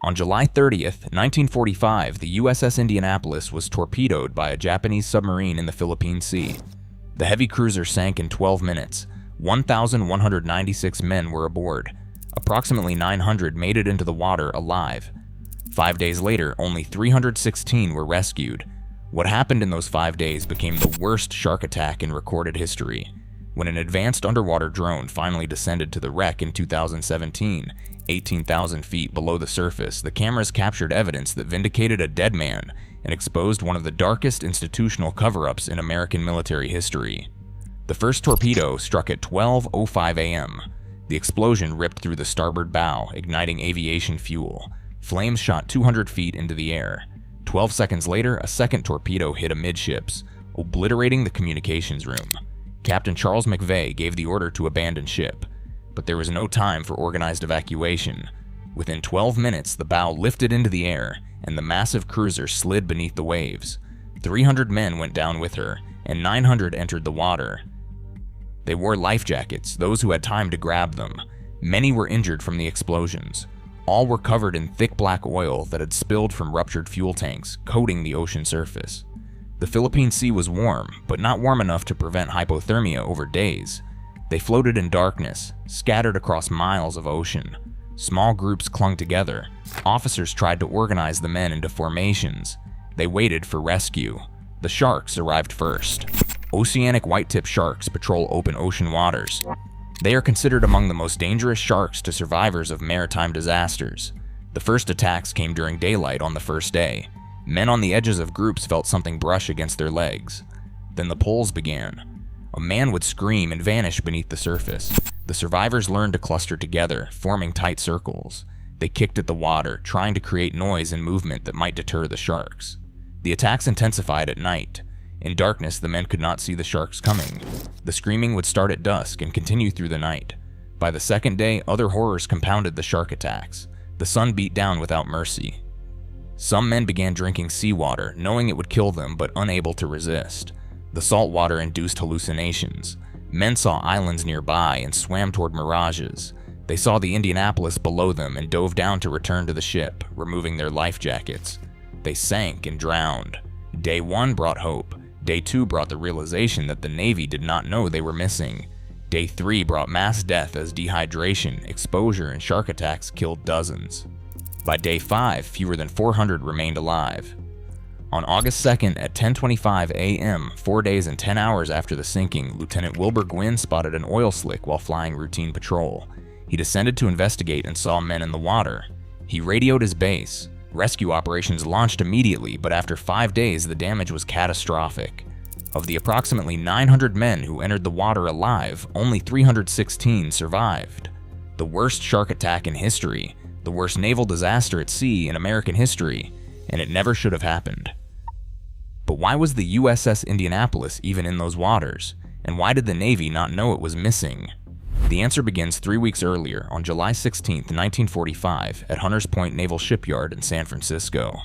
On July 30th, 1945, the USS Indianapolis was torpedoed by a Japanese submarine in the Philippine Sea. The heavy cruiser sank in 12 minutes. 1,196 men were aboard. Approximately 900 made it into the water alive. 5 days later, only 316 were rescued. What happened in those 5 days became the worst shark attack in recorded history. When an advanced underwater drone finally descended to the wreck in 2017, 18,000 feet below the surface, the cameras captured evidence that vindicated a dead man and exposed one of the darkest institutional cover-ups in American military history. The first torpedo struck at 12:05 a.m. The explosion ripped through the starboard bow, igniting aviation fuel. Flames shot 200 feet into the air. 12 seconds later, a second torpedo hit amidships, obliterating the communications room. Captain Charles McVeigh gave the order to abandon ship, but there was no time for organized evacuation. Within 12 minutes, the bow lifted into the air, and the massive cruiser slid beneath the waves. 300 men went down with her, and 900 entered the water. They wore life jackets, those who had time to grab them. Many were injured from the explosions. All were covered in thick black oil that had spilled from ruptured fuel tanks, coating the ocean surface. The Philippine Sea was warm, but not warm enough to prevent hypothermia over days. They floated in darkness, scattered across miles of ocean. Small groups clung together. Officers tried to organize the men into formations. They waited for rescue. The sharks arrived first. Oceanic white-tip sharks patrol open ocean waters. They are considered among the most dangerous sharks to survivors of maritime disasters. The first attacks came during daylight on the first day. Men on the edges of groups felt something brush against their legs. Then the pulls began. A man would scream and vanish beneath the surface. The survivors learned to cluster together, forming tight circles. They kicked at the water, trying to create noise and movement that might deter the sharks. The attacks intensified at night. In darkness, the men could not see the sharks coming. The screaming would start at dusk and continue through the night. By the second day, other horrors compounded the shark attacks. The sun beat down without mercy. Some men began drinking seawater, knowing it would kill them but unable to resist. The salt water induced hallucinations. Men saw islands nearby and swam toward mirages. They saw the Indianapolis below them and dove down to return to the ship, removing their life jackets. They sank and drowned. Day 1 brought hope. Day 2 brought the realization that the Navy did not know they were missing. Day 3 brought mass death as dehydration, exposure, and shark attacks killed dozens. By day 5, fewer than 400 remained alive. On August 2nd at 10:25 a.m., 4 days and 10 hours after the sinking, Lieutenant Wilbur Gwynn spotted an oil slick while flying routine patrol. He descended to investigate and saw men in the water. He radioed his base. Rescue operations launched immediately, but after 5 days, the damage was catastrophic. Of the approximately 900 men who entered the water alive, only 316 survived. The worst shark attack in history, the worst naval disaster at sea in American history, and it never should have happened. But why was the USS Indianapolis even in those waters? And why did the Navy not know it was missing? The answer begins 3 weeks earlier, on July 16, 1945, at Hunters Point Naval Shipyard in San Francisco.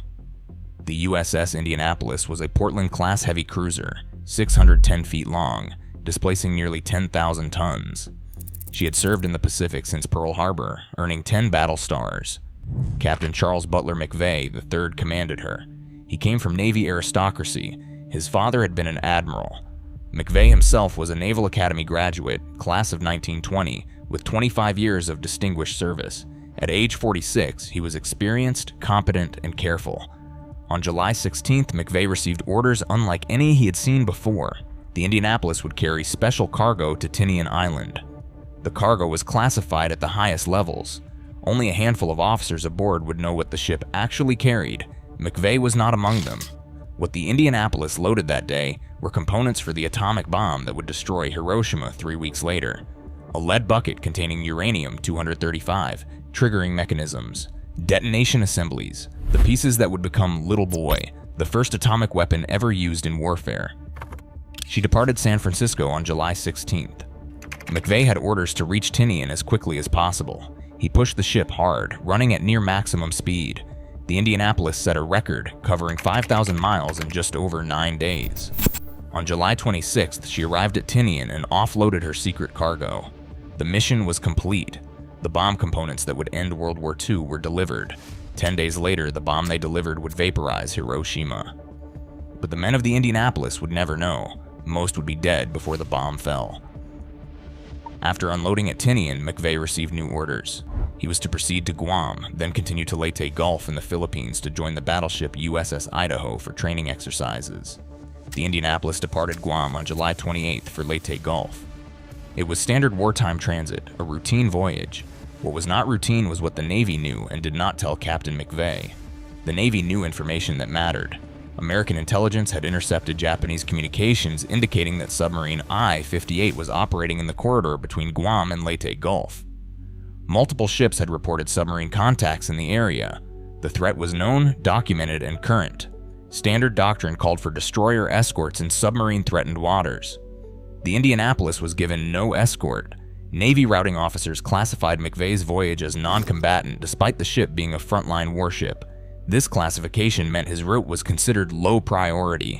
The USS Indianapolis was a Portland-class heavy cruiser, 610 feet long, displacing nearly 10,000 tons. She had served in the Pacific since Pearl Harbor, earning 10 battle stars. Captain Charles Butler McVeigh III commanded her. He came from Navy aristocracy. His father had been an admiral. McVeigh himself was a Naval Academy graduate, class of 1920, with 25 years of distinguished service. At age 46, he was experienced, competent, and careful. On July 16th, McVeigh received orders unlike any he had seen before. The Indianapolis would carry special cargo to Tinian Island. The cargo was classified at the highest levels. Only a handful of officers aboard would know what the ship actually carried. McVeigh was not among them. What the Indianapolis loaded that day were components for the atomic bomb that would destroy Hiroshima 3 weeks later. A lead bucket containing uranium-235, triggering mechanisms, detonation assemblies, the pieces that would become Little Boy, the first atomic weapon ever used in warfare. She departed San Francisco on July 16th. McVeigh had orders to reach Tinian as quickly as possible. He pushed the ship hard, running at near maximum speed. The Indianapolis set a record, covering 5,000 miles in just over 9 days. On July 26th, she arrived at Tinian and offloaded her secret cargo. The mission was complete. The bomb components that would end World War II were delivered. 10 days later, the bomb they delivered would vaporize Hiroshima. But the men of the Indianapolis would never know. Most would be dead before the bomb fell. After unloading at Tinian, McVeigh received new orders. He was to proceed to Guam, then continue to Leyte Gulf in the Philippines to join the battleship USS Idaho for training exercises. The Indianapolis departed Guam on July 28th for Leyte Gulf. It was standard wartime transit, a routine voyage. What was not routine was what the Navy knew and did not tell Captain McVeigh. The Navy knew information that mattered. American intelligence had intercepted Japanese communications indicating that submarine I-58 was operating in the corridor between Guam and Leyte Gulf. Multiple ships had reported submarine contacts in the area. The threat was known, documented, and current. Standard doctrine called for destroyer escorts in submarine-threatened waters. The Indianapolis was given no escort. Navy routing officers classified McVeigh's voyage as non-combatant despite the ship being a frontline warship. This classification meant his route was considered low priority.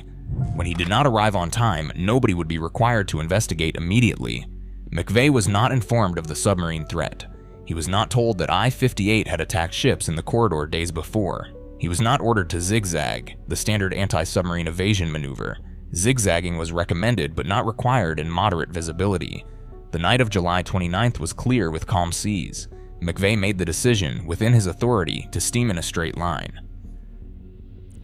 When he did not arrive on time, nobody would be required to investigate immediately. McVeigh was not informed of the submarine threat. He was not told that I-58 had attacked ships in the corridor days before. He was not ordered to zigzag, the standard anti-submarine evasion maneuver. Zigzagging was recommended but not required in moderate visibility. The night of July 29th was clear with calm seas. McVeigh made the decision, within his authority, to steam in a straight line.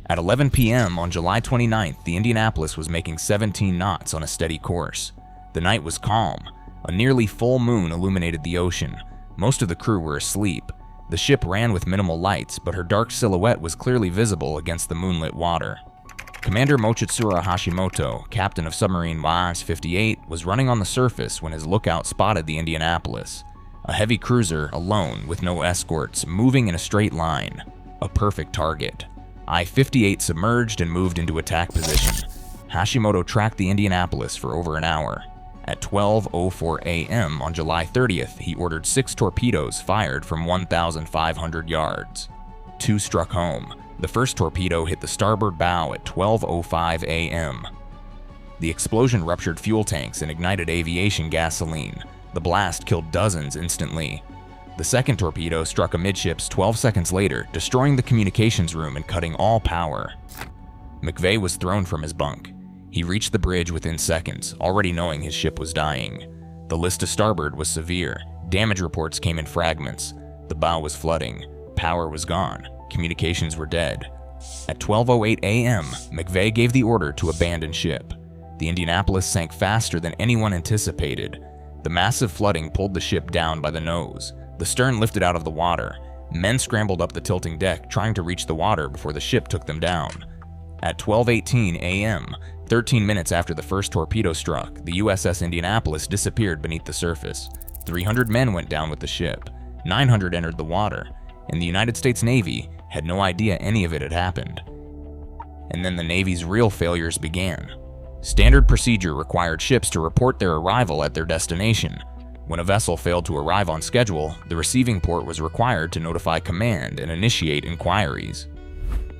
At 11 p.m. on July 29th, the Indianapolis was making 17 knots on a steady course. The night was calm. A nearly full moon illuminated the ocean. Most of the crew were asleep. The ship ran with minimal lights, but her dark silhouette was clearly visible against the moonlit water. Commander Mochitsura Hashimoto, captain of submarine YS-58, was running on the surface when his lookout spotted the Indianapolis. A heavy cruiser, alone, with no escorts, moving in a straight line. A perfect target. I-58 submerged and moved into attack position. Hashimoto tracked the Indianapolis for over an hour. At 12:04 a.m. on July 30th, he ordered 6 torpedoes fired from 1,500 yards. 2 struck home. The first torpedo hit the starboard bow at 12:05 a.m. The explosion ruptured fuel tanks and ignited aviation gasoline. The blast killed dozens instantly. The second torpedo struck amidships 12 seconds later, destroying the communications room and cutting all power. McVeigh was thrown from his bunk. He reached the bridge within seconds, already knowing his ship was dying. The list to starboard was severe. Damage reports came in fragments. The bow was flooding. Power was gone. Communications were dead. At 12:08 a.m., McVeigh gave the order to abandon ship. The Indianapolis sank faster than anyone anticipated. The massive flooding pulled the ship down by the nose. The stern lifted out of the water. Men scrambled up the tilting deck, trying to reach the water before the ship took them down. At 12:18 a.m., 13 minutes after the first torpedo struck, the USS Indianapolis disappeared beneath the surface. 300 men went down with the ship. 900 entered the water, and the United States Navy had no idea any of it had happened. And then the Navy's real failures began. Standard procedure required ships to report their arrival at their destination. When a vessel failed to arrive on schedule, the receiving port was required to notify command and initiate inquiries.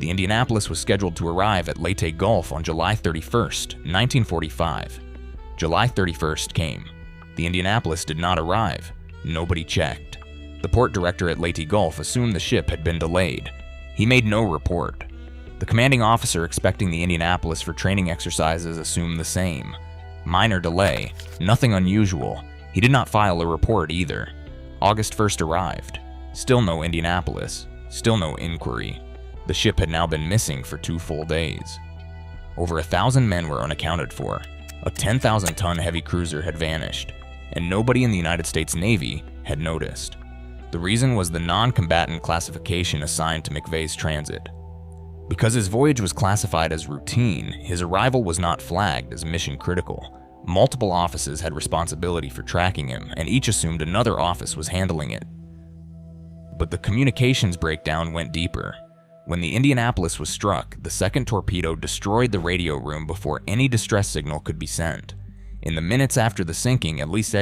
The Indianapolis was scheduled to arrive at Leyte Gulf on July 31st, 1945. July 31st came. The Indianapolis did not arrive. Nobody checked. The port director at Leyte Gulf assumed the ship had been delayed. He made no report. The commanding officer expecting the Indianapolis for training exercises assumed the same. Minor delay, nothing unusual. He did not file a report either. August 1st arrived. Still no Indianapolis. Still no inquiry. The ship had now been missing for 2 full days. Over 1,000 men were unaccounted for. A 10,000-ton heavy cruiser had vanished, and nobody in the United States Navy had noticed. The reason was the non-combatant classification assigned to McVeigh's transit. Because his voyage was classified as routine, his arrival was not flagged as mission critical. Multiple offices had responsibility for tracking him, and each assumed another office was handling it. But the communications breakdown went deeper. When the Indianapolis was struck, the second torpedo destroyed the radio room before any distress signal could be sent. In the minutes after the sinking, at least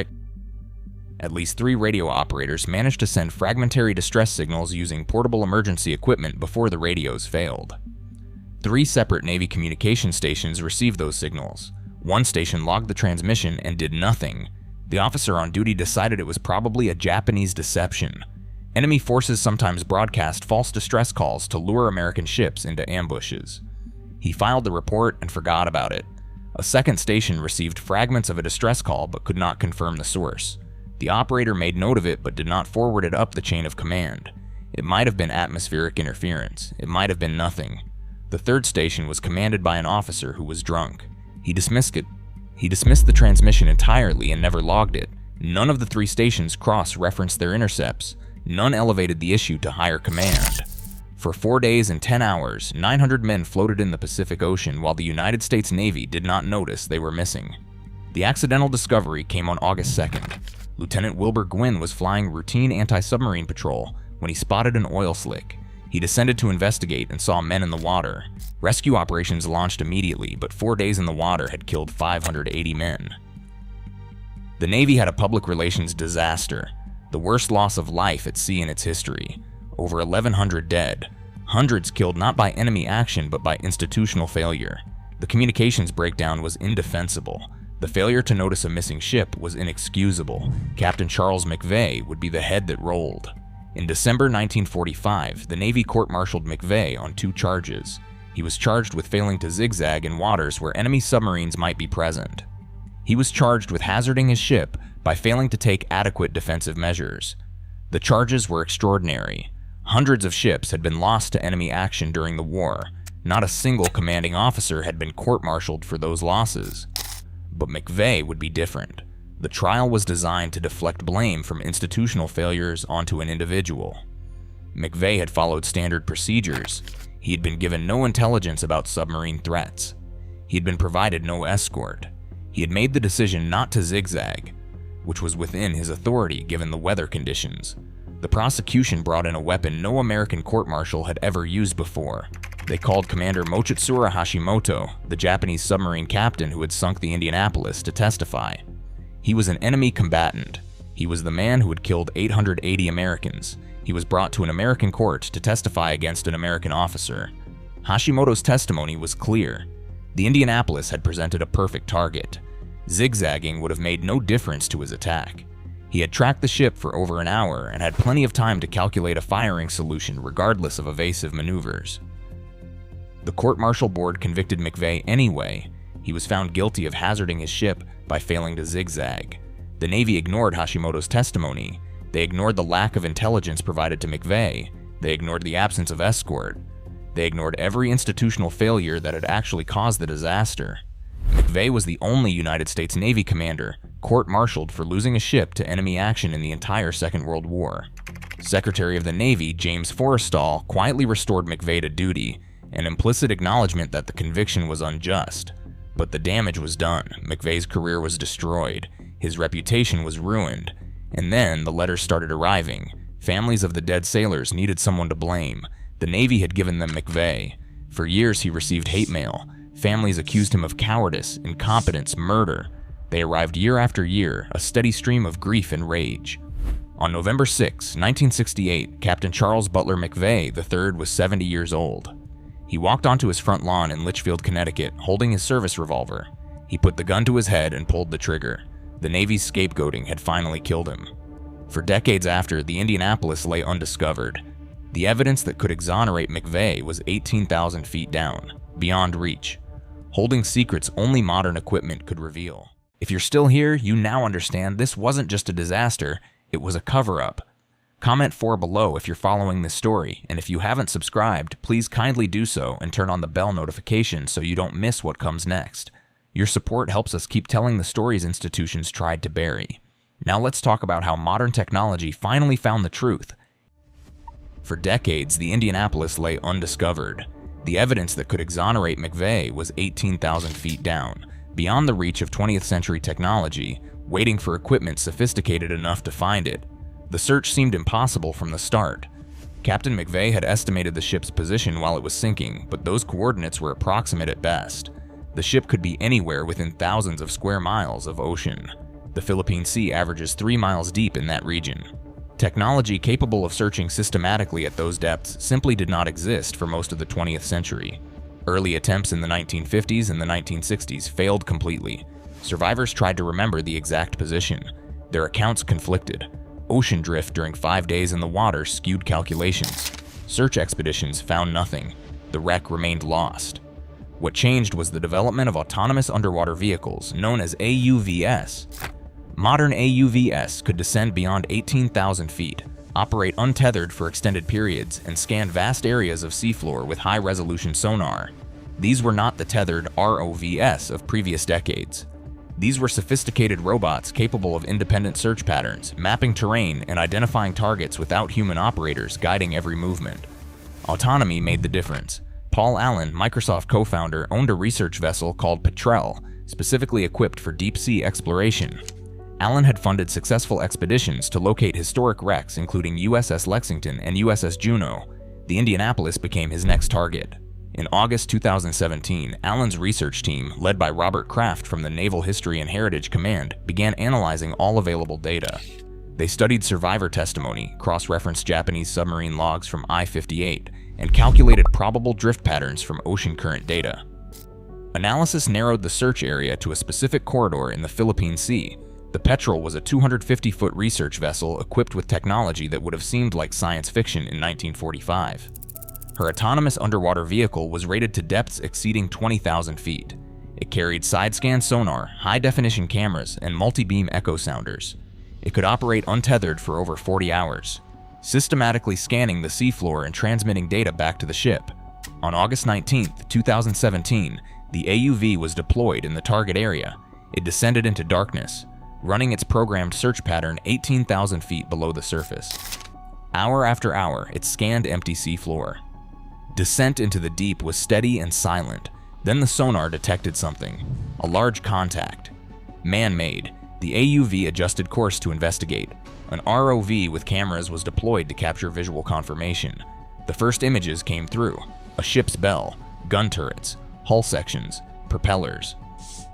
3 radio operators managed to send fragmentary distress signals using portable emergency equipment before the radios failed. 3 separate Navy communication stations received those signals. One station logged the transmission and did nothing. The officer on duty decided it was probably a Japanese deception. Enemy forces sometimes broadcast false distress calls to lure American ships into ambushes. He filed the report and forgot about it. A second station received fragments of a distress call but could not confirm the source. The operator made note of it but did not forward it up the chain of command. It might have been atmospheric interference. It might have been nothing. The third station was commanded by an officer who was drunk. He dismissed the transmission entirely and never logged it. None of the three stations cross-referenced their intercepts. None elevated the issue to higher command. For 4 days and 10 hours, 900 men floated in the Pacific Ocean while the United States Navy did not notice they were missing. The accidental discovery came on August 2nd. Lieutenant Wilbur Gwynn was flying routine anti-submarine patrol when he spotted an oil slick. He descended to investigate and saw men in the water. Rescue operations launched immediately, but 4 days in the water had killed 580 men. The Navy had a public relations disaster, the worst loss of life at sea in its history. Over 1,100 dead, hundreds killed not by enemy action but by institutional failure. The communications breakdown was indefensible. The failure to notice a missing ship was inexcusable. Captain Charles McVeigh would be the head that rolled. In December 1945, the Navy court-martialed McVeigh on 2 charges. He was charged with failing to zigzag in waters where enemy submarines might be present. He was charged with hazarding his ship by failing to take adequate defensive measures. The charges were extraordinary. Hundreds of ships had been lost to enemy action during the war. Not a single commanding officer had been court-martialed for those losses. But McVeigh would be different. The trial was designed to deflect blame from institutional failures onto an individual. McVeigh had followed standard procedures. He had been given no intelligence about submarine threats. He had been provided no escort. He had made the decision not to zigzag, which was within his authority given the weather conditions. The prosecution brought in a weapon no American court-martial had ever used before. They called Commander Mochitsura Hashimoto, the Japanese submarine captain who had sunk the Indianapolis, to testify. He was an enemy combatant. He was the man who had killed 880 Americans. He was brought to an American court to testify against an American officer. Hashimoto's testimony was clear. The Indianapolis had presented a perfect target. Zigzagging would have made no difference to his attack. He had tracked the ship for over an hour and had plenty of time to calculate a firing solution regardless of evasive maneuvers. The court-martial board convicted McVeigh anyway. He was found guilty of hazarding his ship by failing to zigzag. The Navy ignored Hashimoto's testimony. They ignored the lack of intelligence provided to McVeigh. They ignored the absence of escort. They ignored every institutional failure that had actually caused the disaster. McVeigh was the only United States Navy commander court-martialed for losing a ship to enemy action in the entire Second World War. Secretary of the Navy James Forrestal quietly restored McVeigh to duty, an implicit acknowledgement that the conviction was unjust. But the damage was done. McVeigh's career was destroyed. His reputation was ruined. And then the letters started arriving. Families of the dead sailors needed someone to blame. The Navy had given them McVeigh. For years he received hate mail. Families accused him of cowardice, incompetence, murder. They arrived year after year, a steady stream of grief and rage. On November 6, 1968, Captain Charles Butler McVeigh III was 70 years old. He walked onto his front lawn in Litchfield, Connecticut, holding his service revolver. He put the gun to his head and pulled the trigger. The Navy's scapegoating had finally killed him. For decades after, the Indianapolis lay undiscovered. The evidence that could exonerate McVeigh was 18,000 feet down, beyond reach, holding secrets only modern equipment could reveal. If you're still here, you now understand this wasn't just a disaster, it was a cover-up. Comment 4 below if you're following this story, and if you haven't subscribed, please kindly do so and turn on the bell notification so you don't miss what comes next. Your support helps us keep telling the stories institutions tried to bury. Now let's talk about how modern technology finally found the truth. For decades, the Indianapolis lay undiscovered. The evidence that could exonerate McVeigh was 18,000 feet down, beyond the reach of 20th century technology, waiting for equipment sophisticated enough to find it. The search seemed impossible from the start. Captain McVeigh had estimated the ship's position while it was sinking, but those coordinates were approximate at best. The ship could be anywhere within thousands of square miles of ocean. The Philippine Sea averages 3 miles deep in that region. Technology capable of searching systematically at those depths simply did not exist for most of the 20th century. Early attempts in the 1950s and the 1960s failed completely. Survivors tried to remember the exact position. Their accounts conflicted. Ocean drift during 5 days in the water skewed calculations. Search expeditions found nothing. The wreck remained lost. What changed was the development of autonomous underwater vehicles, known as AUVs. Modern AUVs could descend beyond 18,000 feet, operate untethered for extended periods, and scan vast areas of seafloor with high-resolution sonar. These were not the tethered ROVs of previous decades. These were sophisticated robots capable of independent search patterns, mapping terrain, and identifying targets without human operators guiding every movement. Autonomy made the difference. Paul Allen, Microsoft co-founder, owned a research vessel called Petrel, specifically equipped for deep-sea exploration. Allen had funded successful expeditions to locate historic wrecks including USS Lexington and USS Juneau. The Indianapolis became his next target. In August 2017, Allen's research team, led by Robert Kraft from the Naval History and Heritage Command, began analyzing all available data. They studied survivor testimony, cross-referenced Japanese submarine logs from I-58, and calculated probable drift patterns from ocean current data. Analysis narrowed the search area to a specific corridor in the Philippine Sea. The Petrel was a 250-foot research vessel equipped with technology that would have seemed like science fiction in 1945. Her autonomous underwater vehicle was rated to depths exceeding 20,000 feet. It carried side-scan sonar, high-definition cameras, and multi-beam echo sounders. It could operate untethered for over 40 hours, systematically scanning the seafloor and transmitting data back to the ship. On August 19, 2017, the AUV was deployed in the target area. It descended into darkness, running its programmed search pattern 18,000 feet below the surface. Hour after hour, it scanned empty seafloor. Descent into the deep was steady and silent. Then the sonar detected something, a large contact. Man-made, the AUV adjusted course to investigate. An ROV with cameras was deployed to capture visual confirmation. The first images came through: a ship's bell, gun turrets, hull sections, propellers.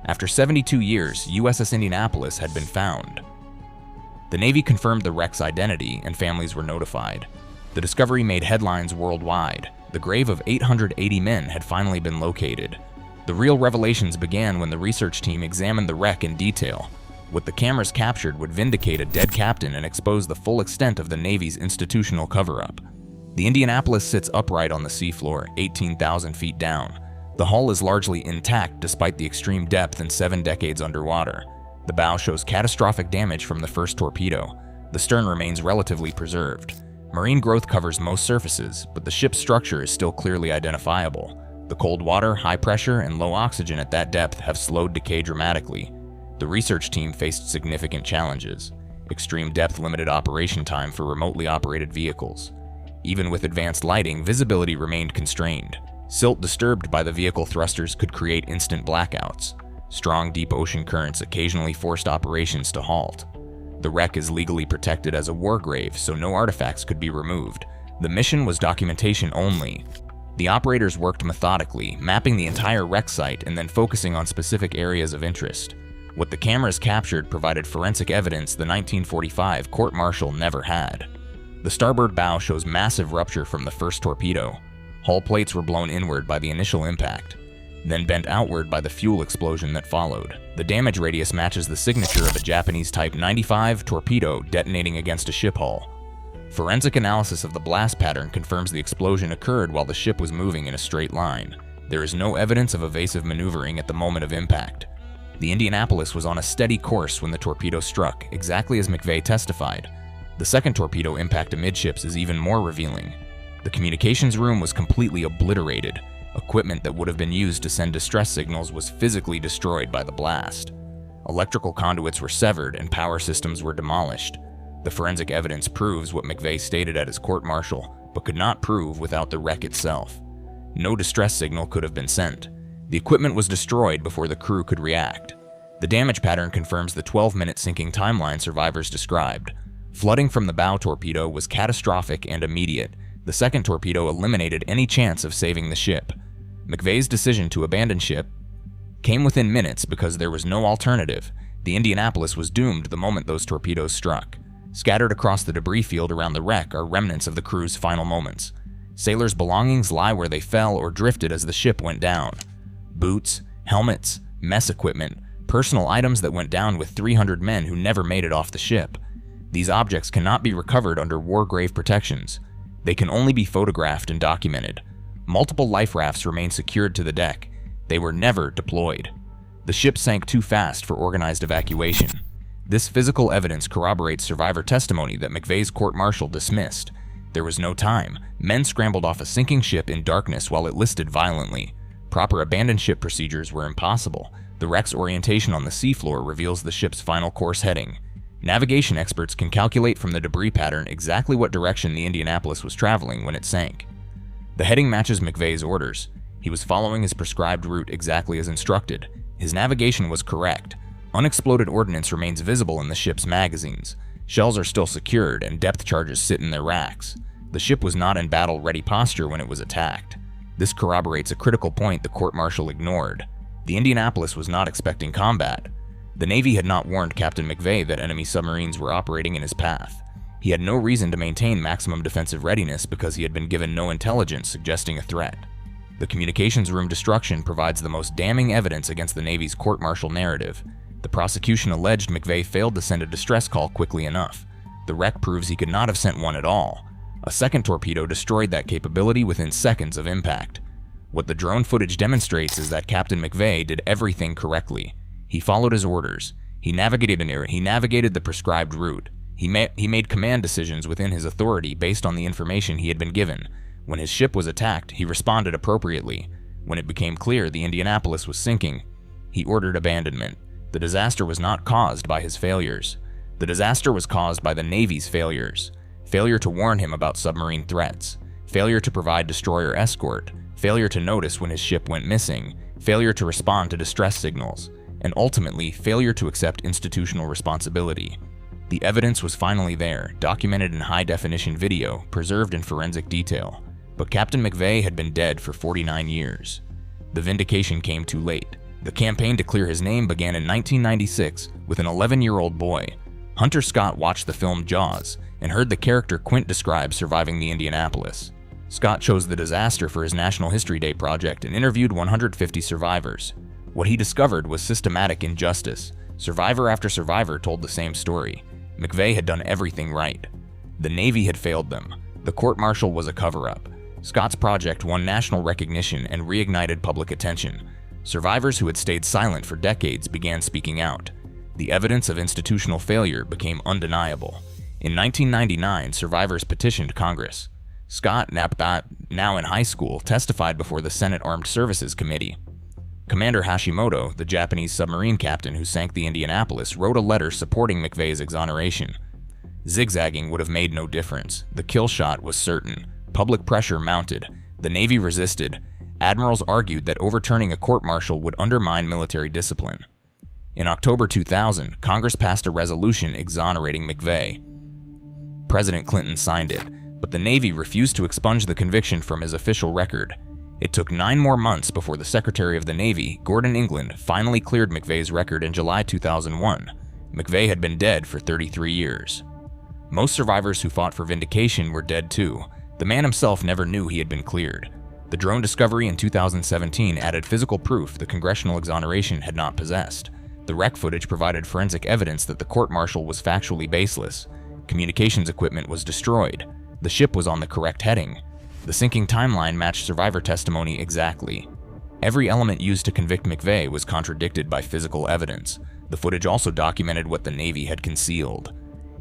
After 72 years, USS Indianapolis had been found. The Navy confirmed the wreck's identity and families were notified. The discovery made headlines worldwide. The grave of 880 men had finally been located. The real revelations began when the research team examined the wreck in detail. What the cameras captured would vindicate a dead captain and expose the full extent of the Navy's institutional cover-up. The Indianapolis sits upright on the seafloor, 18,000 feet down. The hull is largely intact despite the extreme depth and 7 decades underwater. The bow shows catastrophic damage from the first torpedo. The stern remains relatively preserved. Marine growth covers most surfaces, but the ship's structure is still clearly identifiable. The cold water, high pressure, and low oxygen at that depth have slowed decay dramatically. The research team faced significant challenges. Extreme depth limited operation time for remotely operated vehicles. Even with advanced lighting, visibility remained constrained. Silt disturbed by the vehicle thrusters could create instant blackouts. Strong deep ocean currents occasionally forced operations to halt. The wreck is legally protected as a war grave, so no artifacts could be removed. The mission was documentation only. The operators worked methodically, mapping the entire wreck site and then focusing on specific areas of interest. What the cameras captured provided forensic evidence the 1945 court-martial never had. The starboard bow shows massive rupture from the first torpedo. Hull plates were blown inward by the initial impact, then bent outward by the fuel explosion that followed. The damage radius matches the signature of a Japanese Type 95 torpedo detonating against a ship hull. Forensic analysis of the blast pattern confirms the explosion occurred while the ship was moving in a straight line. There is no evidence of evasive maneuvering at the moment of impact. The Indianapolis was on a steady course when the torpedo struck, exactly as McVeigh testified. The second torpedo impact amidships is even more revealing. The communications room was completely obliterated. Equipment that would have been used to send distress signals was physically destroyed by the blast. Electrical conduits were severed and power systems were demolished. The forensic evidence proves what McVeigh stated at his court-martial, but could not prove without the wreck itself. No distress signal could have been sent. The equipment was destroyed before the crew could react. The damage pattern confirms the 12-minute sinking timeline survivors described. Flooding from the bow torpedo was catastrophic and immediate. The second torpedo eliminated any chance of saving the ship. McVeigh's decision to abandon ship came within minutes because there was no alternative. The Indianapolis was doomed the moment those torpedoes struck. Scattered across the debris field around the wreck are remnants of the crew's final moments. Sailors' belongings lie where they fell or drifted as the ship went down. Boots, helmets, mess equipment, personal items that went down with 300 men who never made it off the ship. These objects cannot be recovered under war grave protections. They can only be photographed and documented. Multiple life rafts remain secured to the deck. They were never deployed. The ship sank too fast for organized evacuation. This physical evidence corroborates survivor testimony that McVeigh's court-martial dismissed. There was no time. Men scrambled off a sinking ship in darkness while it listed violently. Proper abandoned ship procedures were impossible. The wreck's orientation on the seafloor reveals the ship's final course heading. Navigation experts can calculate from the debris pattern exactly what direction the Indianapolis was traveling when it sank. The heading matches McVeigh's orders. He was following his prescribed route exactly as instructed. His navigation was correct. Unexploded ordnance remains visible in the ship's magazines. Shells are still secured and depth charges sit in their racks. The ship was not in battle-ready posture when it was attacked. This corroborates a critical point the court-martial ignored. The Indianapolis was not expecting combat. The Navy had not warned Captain McVeigh that enemy submarines were operating in his path. He had no reason to maintain maximum defensive readiness because he had been given no intelligence suggesting a threat. The communications room destruction provides the most damning evidence against the Navy's court-martial narrative. The prosecution alleged McVeigh failed to send a distress call quickly enough. The wreck proves he could not have sent one at all. A second torpedo destroyed that capability within seconds of impact. What the drone footage demonstrates is that Captain McVeigh did everything correctly. He followed his orders. He navigated the prescribed route. He made command decisions within his authority based on the information he had been given. When his ship was attacked, he responded appropriately. When it became clear the Indianapolis was sinking, he ordered abandonment. The disaster was not caused by his failures. The disaster was caused by the Navy's failures. Failure to warn him about submarine threats. Failure to provide destroyer escort. Failure to notice when his ship went missing. Failure to respond to distress signals. And ultimately, failure to accept institutional responsibility. The evidence was finally there, documented in high-definition video, preserved in forensic detail. But Captain McVeigh had been dead for 49 years. The vindication came too late. The campaign to clear his name began in 1996 with an 11-year-old boy. Hunter Scott watched the film Jaws and heard the character Quint describe surviving the Indianapolis. Scott chose the disaster for his National History Day project and interviewed 150 survivors. What he discovered was systematic injustice. Survivor after survivor told the same story. McVeigh had done everything right. The Navy had failed them. The court-martial was a cover-up. Scott's project won national recognition and reignited public attention. Survivors who had stayed silent for decades began speaking out. The evidence of institutional failure became undeniable. In 1999, survivors petitioned Congress. Scott, now in high school, testified before the Senate Armed Services Committee. Commander Hashimoto, the Japanese submarine captain who sank the Indianapolis, wrote a letter supporting McVeigh's exoneration. Zigzagging would have made no difference. The kill shot was certain. Public pressure mounted. The Navy resisted. Admirals argued that overturning a court-martial would undermine military discipline. In October 2000, Congress passed a resolution exonerating McVeigh. President Clinton signed it, but the Navy refused to expunge the conviction from his official record. It took 9 more months before the Secretary of the Navy, Gordon England, finally cleared McVeigh's record in July 2001. McVeigh had been dead for 33 years. Most survivors who fought for vindication were dead too. The man himself never knew he had been cleared. The drone discovery in 2017 added physical proof the congressional exoneration had not possessed. The wreck footage provided forensic evidence that the court-martial was factually baseless. Communications equipment was destroyed. The ship was on the correct heading. The sinking timeline matched survivor testimony exactly. Every element used to convict McVeigh was contradicted by physical evidence. The footage also documented what the Navy had concealed.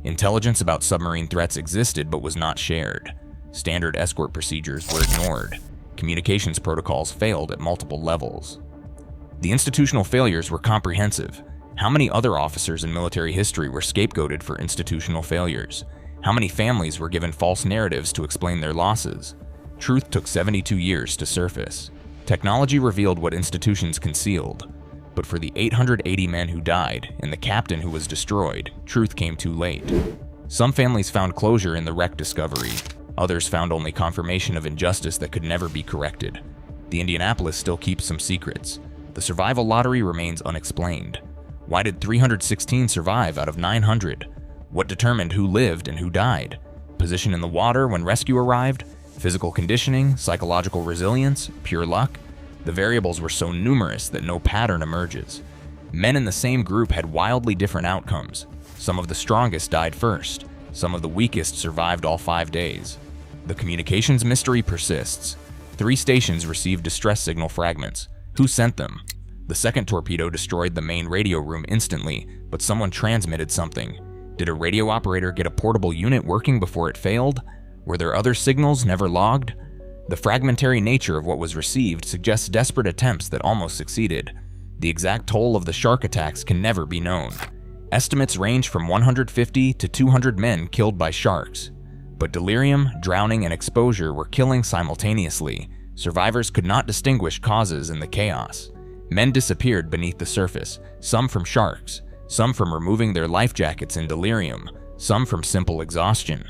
Intelligence about submarine threats existed but was not shared. Standard escort procedures were ignored. Communications protocols failed at multiple levels. The institutional failures were comprehensive. How many other officers in military history were scapegoated for institutional failures? How many families were given false narratives to explain their losses? Truth took 72 years to surface. Technology revealed what institutions concealed. But for the 880 men who died and the captain who was destroyed, truth came too late. Some families found closure in the wreck discovery. Others found only confirmation of injustice that could never be corrected. The Indianapolis still keeps some secrets. The survival lottery remains unexplained. Why did 316 survive out of 900? What determined who lived and who died? Position in the water when rescue arrived? Physical conditioning? Psychological resilience? Pure luck? The variables were so numerous that no pattern emerges. Men in the same group had wildly different outcomes. Some of the strongest died first. Some of the weakest survived all 5 days. The communications mystery persists. 3 stations received distress signal fragments. Who sent them? The second torpedo destroyed the main radio room instantly, but someone transmitted something. Did a radio operator get a portable unit working before it failed? Were there other signals never logged? The fragmentary nature of what was received suggests desperate attempts that almost succeeded. The exact toll of the shark attacks can never be known. Estimates range from 150 to 200 men killed by sharks. But delirium, drowning, and exposure were killing simultaneously. Survivors could not distinguish causes in the chaos. Men disappeared beneath the surface, some from sharks, some from removing their life jackets in delirium, some from simple exhaustion.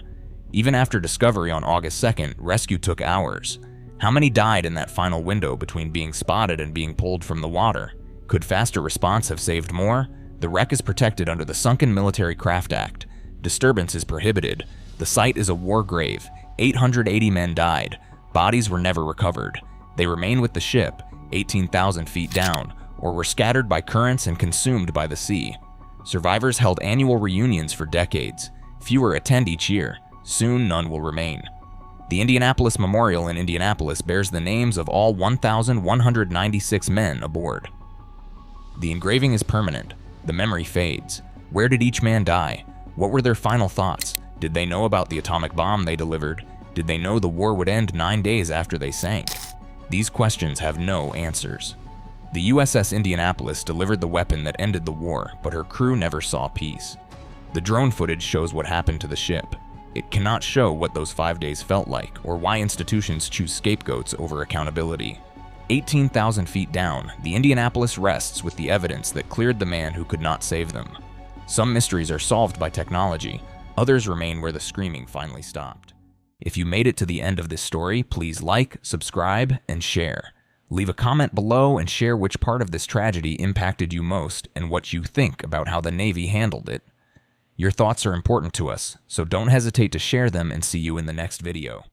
Even after discovery on August 2nd, rescue took hours. How many died in that final window between being spotted and being pulled from the water? Could faster response have saved more? The wreck is protected under the Sunken Military Craft Act. Disturbance is prohibited. The site is a war grave. 880 men died. Bodies were never recovered. They remain with the ship, 18,000 feet down, or were scattered by currents and consumed by the sea. Survivors held annual reunions for decades. Fewer attend each year. Soon, none will remain. The Indianapolis Memorial in Indianapolis bears the names of all 1,196 men aboard. The engraving is permanent. The memory fades. Where did each man die? What were their final thoughts? Did they know about the atomic bomb they delivered? Did they know the war would end 9 days after they sank? These questions have no answers. The USS Indianapolis delivered the weapon that ended the war, but her crew never saw peace. The drone footage shows what happened to the ship. It cannot show what those 5 days felt like, or why institutions choose scapegoats over accountability. 18,000 feet down, the Indianapolis rests with the evidence that cleared the man who could not save them. Some mysteries are solved by technology, others remain where the screaming finally stopped. If you made it to the end of this story, please like, subscribe, and share. Leave a comment below and share which part of this tragedy impacted you most and what you think about how the Navy handled it. Your thoughts are important to us, so don't hesitate to share them, and see you in the next video.